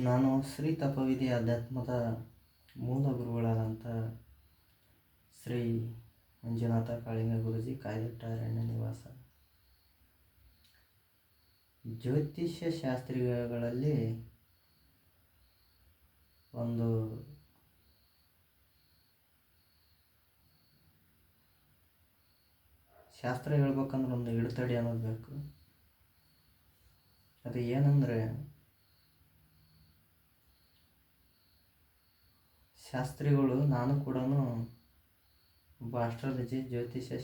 ನಾನು ಶ್ರೀ ತಪವಿಧಿ ಅಧ್ಯಾತ್ಮದ ಮೂಲ ಗುರುಗಳಾದಂಥ ಶ್ರೀ ಮಂಜುನಾಥ ಕಾಳಿಂಗ ಗುರೂಜಿ ಕಾಯ್ದಿಟ್ಟ ಅರಣ್ಯ ನಿವಾಸ. ಜ್ಯೋತಿಷ್ಯ ಶಾಸ್ತ್ರಿಗಳಲ್ಲಿ ಒಂದು ಶಾಸ್ತ್ರ ಹೇಳ್ಬೇಕಂದ್ರೆ ಒಂದು ಹಿಡ್ತಡಿ ಅನ್ನೋದು ಬೇಕು. ಅದು ಏನಂದರೆ, ಶಾಸ್ತ್ರಿಗಳು, ನಾನು ಕೂಡ ಒಬ್ಬ ಆಸ್ಟ್ರಾಲಜಿ ಜ್ಯೋತಿಷ್ಯ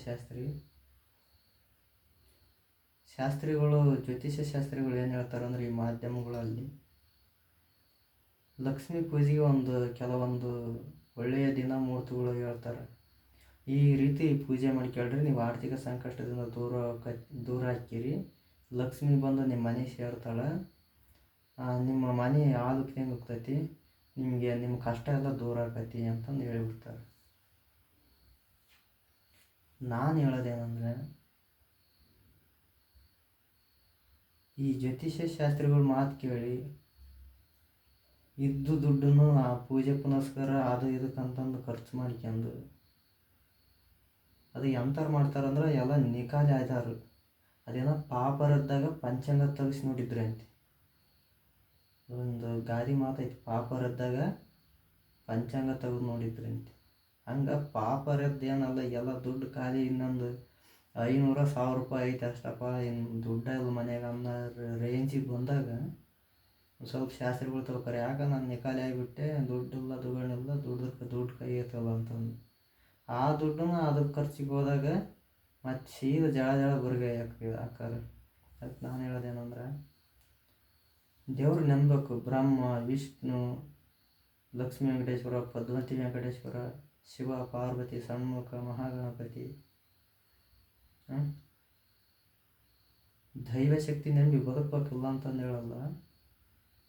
ಶಾಸ್ತ್ರಿಗಳು ಜ್ಯೋತಿಷ್ಯ ಶಾಸ್ತ್ರಿಗಳು ಏನು ಹೇಳ್ತಾರೆ ಅಂದರೆ, ಈ ಮಾಧ್ಯಮಗಳಲ್ಲಿ ಲಕ್ಷ್ಮೀ ಪೂಜೆಗೆ ಕೆಲವೊಂದು ಒಳ್ಳೆಯ ದಿನ ಮುಹೂರ್ತಗಳು ಹೇಳ್ತಾರೆ. ಈ ರೀತಿ ಪೂಜೆ ಮಾಡ್ಕೊಳ್ರಿ, ನೀವು ಆರ್ಥಿಕ ಸಂಕಷ್ಟದಿಂದ ದೂರ ಹಾಕಿರಿ, ಲಕ್ಷ್ಮಿ ಬಂದು ನಿಮ್ಮ ಮನೆ ಸೇರ್ತಾಳೆ, ನಿಮ್ಮ ಮನೆ ಹಾಲು ಕ್ಲೀನ್ ಹೋಗ್ತೈತಿ, ನಿಮ್ಮ ಕಷ್ಟ ಎಲ್ಲ ದೂರ ಆಕೈತಿ ಅಂತಂದು ಹೇಳಿಬಿಡ್ತಾರೆ. ನಾನು ಹೇಳೋದೇನೆಂದರೆ, ಈ ಜ್ಯೋತಿಷ್ಯ ಶಾಸ್ತ್ರಿಗಳ ಮಾತು ಕೇಳಿ ಇದ್ದು ದುಡ್ಡನ್ನು ಆ ಪೂಜೆ ಪುನಸ್ಕಾರ ಅದು ಇದಕ್ಕಂತಂದು ಖರ್ಚು ಮಾಡ್ಕೊಂಡು ಅದು ಎಂಥವ್ರು ಮಾಡ್ತಾರಂದ್ರೆ ಎಲ್ಲ ನಿಕಾಲಿ ಆಯ್ತಾರು. ಅದೇನೋ ಪಾಪರದ್ದಾಗ ಪಂಚಾಂಗ ತೆಗಿಸಿ ನೋಡಿದ್ರೆ ಅಂತೆ, ಒಂದು ಗಾದಿ ಮಾತೈತಿ, ಪಾಪರದ್ದಾಗ ಪಂಚಾಂಗ ತೆಗೆದು ನೋಡಿದ್ರೆ ಅಂತೆ. ಹಂಗೆ ಪಾಪರದ್ದೇನಲ್ಲ, ಎಲ್ಲ ದುಡ್ಡು ಖಾಲಿ, ಇನ್ನೊಂದು 500-1000 ರೂಪಾಯಿ ಐತೆ ಅಷ್ಟಪ್ಪ, ಇನ್ನು ದುಡ್ಡಲ್ಲ ಮನೆಯಾಗ ಅನ್ನೋ ರೇಂಜಿಗೆ ಬಂದಾಗ ಸ್ವಲ್ಪ ಶಾಸ್ತ್ರಿಗಳು ತಗೋತಾರೆ. ಯಾಕೆ ನಾನು ನಿಕಾಲಿ ಆಗಿಬಿಟ್ಟೆ, ದುಡ್ಡಿಲ್ಲ ದುಗಳಿಲ್ಲ, ದುಡ್ಡು ಕೈ ಐತಲ್ಲ ಅಂತಂದು ಆ ದುಡ್ಡನ್ನ ಅದಕ್ಕೆ ಖರ್ಚಿಗೆ ಹೋದಾಗ ಮತ್ತು ಸೀದಾ ಜಳ ಬುರ್ಗೆ ಹಾಕಾರೆ. ಅದಕ್ಕೆ ನಾನು ಹೇಳೋದೇನೆಂದ್ರೆ, ದೇವ್ರು ನೆನಬೇಕು. ಬ್ರಹ್ಮ, ವಿಷ್ಣು, ಲಕ್ಷ್ಮೀ ವೆಂಕಟೇಶ್ವರ, ಪದ್ಮಾವತಿ ವೆಂಕಟೇಶ್ವರ, ಶಿವ, ಪಾರ್ವತಿ, ಷಣ್ಮುಖ, ಮಹಾಗಣಪತಿ, ದೈವಶಕ್ತಿ ನೆನಪಿ ಬದುಕಬೇಕಿಲ್ಲ ಅಂತಂದು ಹೇಳಲ್ಲ.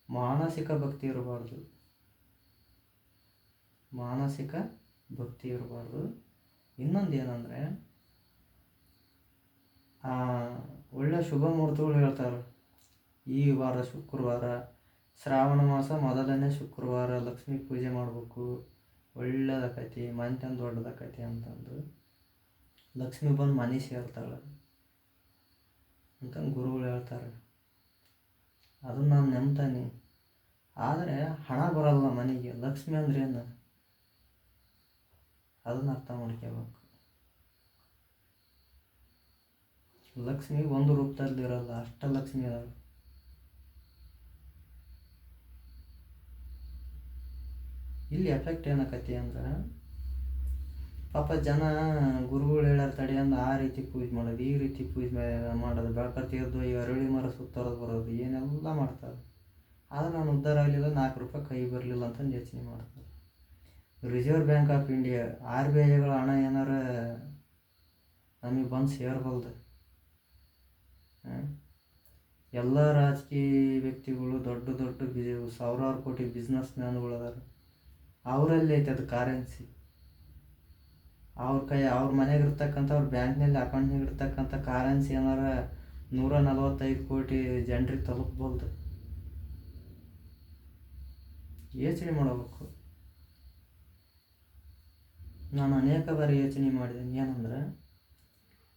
ಮಾನಸಿಕ ಭಕ್ತಿ ಇರಬಾರ್ದು. ಇನ್ನೊಂದು ಏನಂದರೆ, ಒಳ್ಳೆ ಶುಭ ಮುಹೂರ್ತಗಳು ಹೇಳ್ತಾರೆ. ಈ ವಾರ ಶುಕ್ರವಾರ, ಶ್ರಾವಣ ಮಾಸ ಮೊದಲನೇ ಶುಕ್ರವಾರ ಲಕ್ಷ್ಮೀ ಪೂಜೆ ಮಾಡಬೇಕು, ಒಳ್ಳೆಯದಾಕೈತಿ, ಮನೆತನ ದೊಡ್ಡದಾಕೈತಿ ಅಂತಂದು ಲಕ್ಷ್ಮಿ ಬಂದು ಮನೆ ಸೇರ್ತಾಳೆ ಅಂತಂದು ಗುರುಗಳು ಹೇಳ್ತಾರೆ. ಅದನ್ನು ನಾನು ನಂಬ್ತಾನೆ. ಆದರೆ ಹಣ ಬರಲ್ಲ ಮನೆಗೆ. ಲಕ್ಷ್ಮಿ ಅಂದ್ರೆ ಏನು, ಅದನ್ನು ಅರ್ಥ ಮಾಡ್ಕೋಬೇಕು. ಲಕ್ಷ್ಮಿ ಒಂದು ರೂಪದಲ್ಲಿ ಇರಲ್ಲ, ಅಷ್ಟಲಕ್ಷ್ಮಿ ಅದಾವೆ. ಇಲ್ಲಿ ಎಫೆಕ್ಟ್ ಏನಾಕತಿ ಅಂದ್ರೆ, ಪಾಪ ಜನ ಗುರುಗಳು ಹೇಳ್ಯಾರ ತಡಿ ಅಂದು ಆ ರೀತಿ ಪೂಜೆ ಮಾಡೋದು, ಈ ರೀತಿ ಪೂಜೆ ಮಾಡೋದು, ಬೆಳಕತ್ತೀರ್ದು ಈ ಅರಳಿ ಮರ ಸುತ್ತರೋದು ಬರೋದು, ಏನೆಲ್ಲ ಮಾಡ್ತಾರೆ. ಆದರೆ ನಾನು ಉದ್ಧಾರ ಆಗಲಿಲ್ಲ, 4 ರೂಪಾಯಿ ಕೈ ಬರಲಿಲ್ಲ ಅಂತಂದು ಯೋಚನೆ ಮಾಡ್ತಾರೆ. ರಿಸರ್ವ್ ಬ್ಯಾಂಕ್ ಆಫ್ ಇಂಡಿಯಾ, RBIಗಳ ಹಣ ಏನಾರ ನಮಗೆ ಬಂದು ಸೇರ್ಬಲ್ದು. ಎಲ್ಲ ರಾಜಕೀಯ ವ್ಯಕ್ತಿಗಳು, ದೊಡ್ಡ ಸಾವಿರಾರು ಕೋಟಿ ಬಿಸ್ನೆಸ್ ಮ್ಯಾನ್ಗಳು ಅದಾರ, ಅವರಲ್ಲಿ ಐತೆ ಅದು ಕರೆನ್ಸಿ. ಅವ್ರ ಮನೆಗೆ ಇರ್ತಕ್ಕಂಥ, ಅವ್ರ ಬ್ಯಾಂಕ್ನಲ್ಲಿ ಅಕೌಂಟ್ನಾಗ ಇರ್ತಕ್ಕಂಥ ಕರೆನ್ಸಿ ಏನಾರ 145 ಕೋಟಿ ಜನರಿಗೆ ತಲುಪಬಲ್ದು. ಯೋಚನೆ ಮಾಡಬೇಕು. ನಾನು ಅನೇಕ ಬಾರಿ ಯೋಚನೆ ಮಾಡಿದ್ದೀನಿ. ಏನಂದ್ರೆ,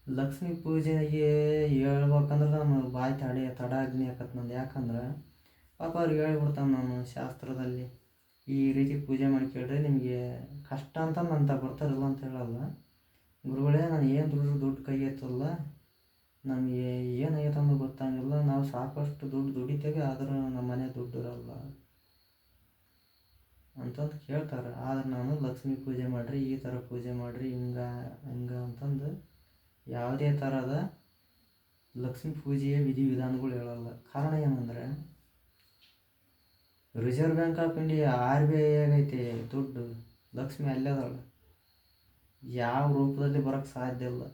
ಲಕ್ಷ್ಮೀ ಪೂಜೆಗೆ ಹೇಳ್ಬೇಕಂದ್ರೆ ನಾನು ಬಾಯಿ ತಡ ಆಗ್ನಿ ಆಕತ್ ನಂದು. ಯಾಕಂದ್ರೆ ಪಾಪ ಅವ್ರಿಗೆ ಹೇಳ್ಬಿಡ್ತಾನೆ ನಾನು ಶಾಸ್ತ್ರದಲ್ಲಿ, ಈ ರೀತಿ ಪೂಜೆ ಮಾಡ್ಕೊಳ್ರಿ, ನಿಮಗೆ ಕಷ್ಟ ಅಂತ ಬರ್ತಾರಲ್ಲ ಅಂತ ಹೇಳಲ್ಲ. ಗುರುಗಳೇ, ನಾನು ಏನು ದುಡ್ಡು ಕೈ ಎತ್ತಲ್ಲ, ನಮಗೆ ಏನಾಗೈತೆ ಅನ್ನೋದು ಗೊತ್ತಾಗಿಲ್ಲ, ನಾವು ಸಾಕಷ್ಟು ದುಡ್ಡು ದುಡಿತೇವೆ, ಆದ್ರೆ ನಮ್ಮ ಮನೆ ದುಡ್ಡು ಇರಲ್ಲ ಅಂತಂದು ಕೇಳ್ತಾರೆ. ಆದ್ರೆ ನಾನು ಲಕ್ಷ್ಮೀ ಪೂಜೆ ಮಾಡಿರಿ, ಈ ಥರ ಪೂಜೆ ಮಾಡಿರಿ, ಹಂಗೆ ಅಂತಂದು ಯಾವುದೇ ಥರದ ಲಕ್ಷ್ಮೀ ಪೂಜೆಯ ವಿಧಿವಿಧಾನಗಳು ಹೇಳಲ್ಲ. ಕಾರಣ ಏನಂದರೆ, reserve bank of India RBI ಆಗೈತೆ ದುಡ್ಡು, ಲಕ್ಷ್ಮಿ ಅಲ್ಲದಾಳ, ಯಾವ ರೂಪದಲ್ಲಿ ಬರೋಕ್ಕೆ ಸಾಧ್ಯ ಇಲ್ಲ.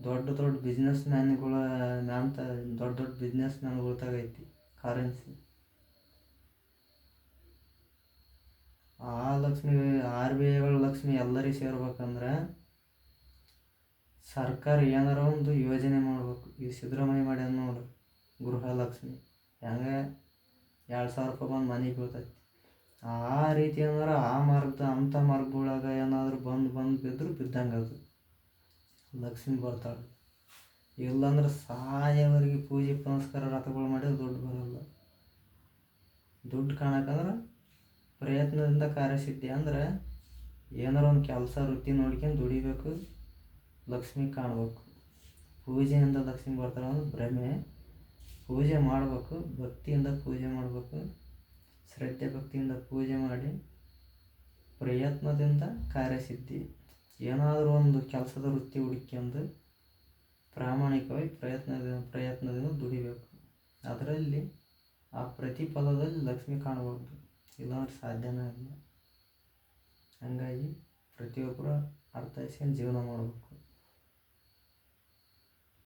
ದೊಡ್ಡ ಬಿಸ್ನೆಸ್ ಮ್ಯಾನ್ಗಳ ದೊಡ್ಡ ಬಿಸ್ನೆಸ್ ಮ್ಯಾನ್ಗಳ್ತಾಗೈತಿ ಕರೆನ್ಸಿ. ಆ ಲಕ್ಷ್ಮಿ, RBIಗಳ ಲಕ್ಷ್ಮಿ ಎಲ್ಲರಿಗೆ ಸೇರ್ಬೇಕಂದ್ರೆ ಸರ್ಕಾರ ಏನಾರ ಒಂದು ಯೋಜನೆ ಮಾಡ್ಬೇಕು. ಈ ಸಿದ್ದರಾಮಯ್ಯ ಮಾಡ್ಯಾನ ನೋಡು, ಗೃಹಲಕ್ಷ್ಮಿ, ಹೆಂಗೆ 2,000 ರೂಪಾಯಿ ಬಂದು ಮನೆಗೆ ಬೀಳ್ತೈತಿ. ಆ ರೀತಿ ಅಂದ್ರೆ ಆ ಮಾರ್ಗದ ಅಂಥ ಮಾರ್ಗದೊಳಗೆ ಏನಾದರೂ ಬಂದು ಬಿದ್ದರೂ ಬಿದ್ದಂಗೆ ಅದು ಲಕ್ಷ್ಮಿ ಬರ್ತಾಳೆ. ಇಲ್ಲಾಂದ್ರೆ ಸಾಯೋವರೆಗೆ ಪೂಜೆ ಪುನಸ್ಕಾರ ವ್ರತಗಳು ಮಾಡಿದ್ರೆ ದುಡ್ಡು ಬರೋಲ್ಲ. ದುಡ್ಡು ಕಾಣಕ್ಕಂದ್ರೆ ಪ್ರಯತ್ನದಿಂದ ಕಾರ್ಯಸಿದ್ಧಿ ಅಂದ್ರೆ ಏನಾರ ಒಂದು ಕೆಲಸ ವೃತ್ತಿ ನೋಡ್ಕೊಂಡು ದುಡಿಬೇಕು, ಲಕ್ಷ್ಮಿ ಕಾಣಬೇಕು. ಪೂಜೆಯಿಂದ ಲಕ್ಷ್ಮಿ ಬರ್ತಾಳೆ ಅಂದ್ರೆ ಭ್ರಮೆ. ಪೂಜೆ ಮಾಡಬೇಕು, ಭಕ್ತಿಯಿಂದ ಪೂಜೆ ಮಾಡಬೇಕು, ಶ್ರದ್ಧೆ ಭಕ್ತಿಯಿಂದ ಪೂಜೆ ಮಾಡಿ ಪ್ರಯತ್ನದಿಂದ ಕಾರ್ಯಸಿದ್ಧಿ. ಏನಾದರೂ ಒಂದು ಕೆಲಸದ ವೃತ್ತಿ ಹುಡುಕ್ಯಂದು ಪ್ರಾಮಾಣಿಕವಾಗಿ ಪ್ರಯತ್ನದಿಂದ ದುಡಿಬೇಕು. ಅದರಲ್ಲಿ ಆ ಪ್ರತಿಫಲದಲ್ಲಿ ಲಕ್ಷ್ಮಿ ಕಾಣಬಾರ್ದು, ಇಲ್ಲಾಂದ್ರೆ ಸಾಧ್ಯನೇ ಇಲ್ಲ. ಹಾಗಾಗಿ ಪ್ರತಿಯೊಬ್ಬರು ಅರ್ಥೈಸ್ಕೊಂಡು ಜೀವನ ಮಾಡಬೇಕು.